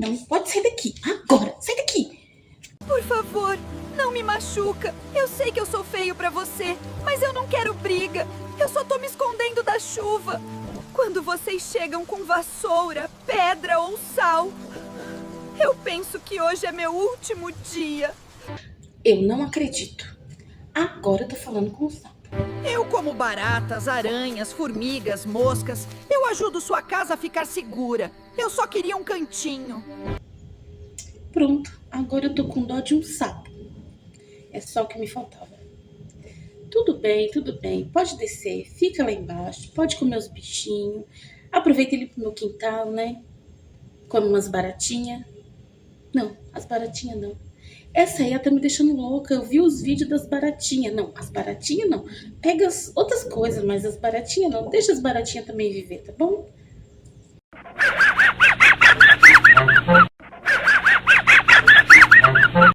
não pode sair daqui. Agora, sai daqui. Por favor, não me machuca. Eu sei que eu sou feio pra você, mas eu não quero briga. Eu só tô me escondendo da chuva. Quando vocês chegam com vassoura, pedra ou sal, eu penso que hoje é meu último dia. Eu não acredito. Agora eu tô falando com o sapo. Eu como baratas, aranhas, formigas, moscas. Eu ajudo sua casa a ficar segura. Eu só queria um cantinho. Pronto, agora eu tô com dó de um sapo. É só o que me faltava. Tudo bem, pode descer, fica lá embaixo, pode comer os bichinhos. Aproveita ele pro meu quintal, né? Come umas baratinhas. Não, as baratinhas não. Essa aí ela tá me deixando louca. Eu vi os vídeos das baratinhas. Não, as baratinhas não. Pega as outras coisas, mas as baratinhas não. Deixa as baratinhas também viver, tá bom?